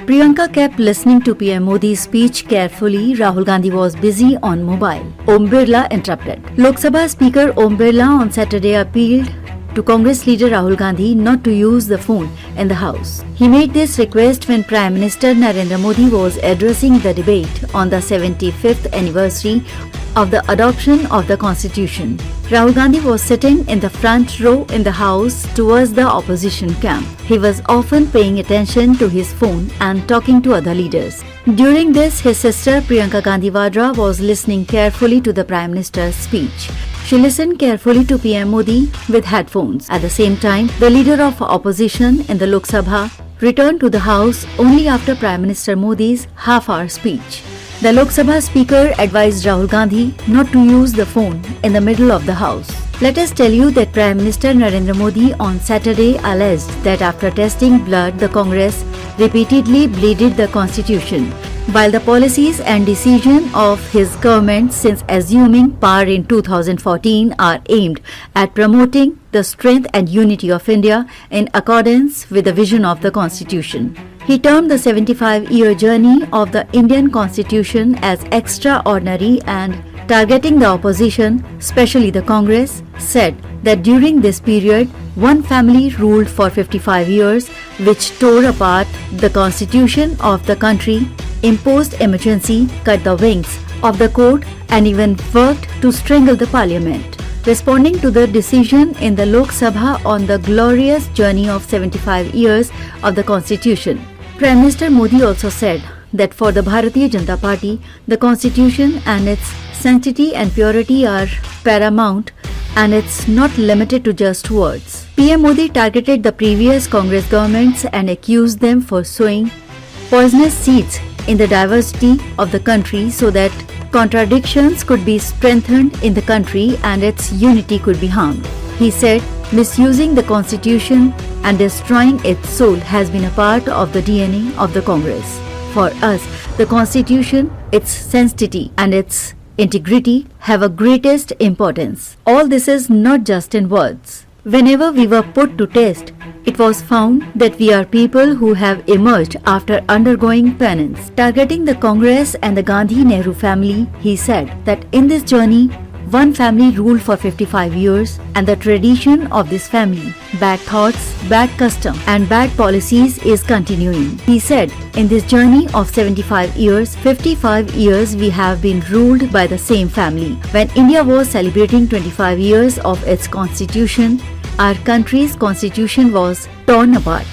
Priyanka kept listening to PM Modi's speech carefully. Rahul Gandhi was busy on mobile. Om Birla interrupted. Lok Sabha Speaker Om Birla on Saturday appealed to Congress leader Rahul Gandhi not to use the phone in the House. He made this request when Prime Minister Narendra Modi was addressing the debate on the 75th anniversary of the adoption of the Constitution. Rahul Gandhi was sitting in the front row in the House towards the opposition camp. He was often paying attention to his phone and talking to other leaders. During this, his sister Priyanka Gandhi Vadra was listening carefully to the Prime Minister's speech. She listened carefully to PM Modi with headphones. At the same time, the leader of opposition in the Lok Sabha returned to the House only after Prime Minister Modi's half-hour speech. The Lok Sabha Speaker advised Rahul Gandhi not to use the phone in the middle of the House. Let us tell you that Prime Minister Narendra Modi on Saturday alleged that after testing blood, the Congress repeatedly bleeded the Constitution. While the policies and decision of his government since assuming power in 2014 are aimed at promoting the strength and unity of India in accordance with the vision of the Constitution. He termed the 75-year journey of the Indian Constitution as extraordinary and targeting the opposition, especially the Congress, said that during this period, one family ruled for 55 years, which tore apart the constitution of the country, imposed emergency, cut the wings of the court, and even worked to strangle the parliament. Responding to the decision in the Lok Sabha on the glorious journey of 75 years of the Constitution, Prime Minister Modi also said that for the Bharatiya Janata Party, the Constitution and its sanctity and purity are paramount, and it's not limited to just words. PM Modi targeted the previous Congress governments and accused them for sowing poisonous seeds in the diversity of the country so that contradictions could be strengthened in the country and its unity could be harmed. He said, misusing the Constitution and destroying its soul has been a part of the DNA of the Congress. For us, the Constitution, its sanctity and its integrity have a greatest importance. All this is not just in words. Whenever we were put to test, it was found that we are people who have emerged after undergoing penance. Targeting the Congress and the Gandhi-Nehru family, he said that in this journey, one family ruled for 55 years and the tradition of this family, bad thoughts, bad custom and bad policies is continuing. He said, in this journey of 75 years, 55 years we have been ruled by the same family. When India was celebrating 25 years of its constitution, our country's constitution was torn apart.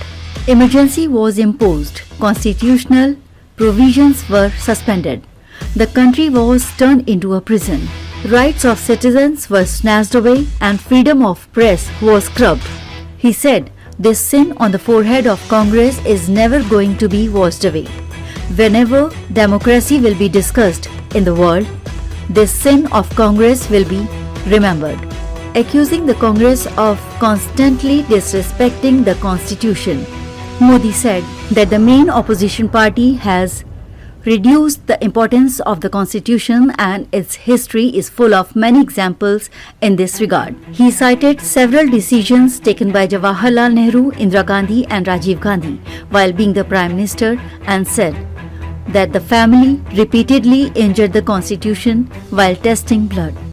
Emergency was imposed. Constitutional provisions were suspended. The country was turned into a prison. Rights of citizens were snatched away and freedom of press was curbed. He said, this sin on the forehead of Congress is never going to be washed away. Whenever democracy will be discussed in the world, this sin of Congress will be remembered. Accusing the Congress of constantly disrespecting the Constitution, Modi said that the main opposition party has reduced the importance of the Constitution and its history is full of many examples in this regard. He cited several decisions taken by Jawaharlal Nehru, Indira Gandhi and Rajiv Gandhi while being the Prime Minister and said that the family repeatedly injured the Constitution while testing blood.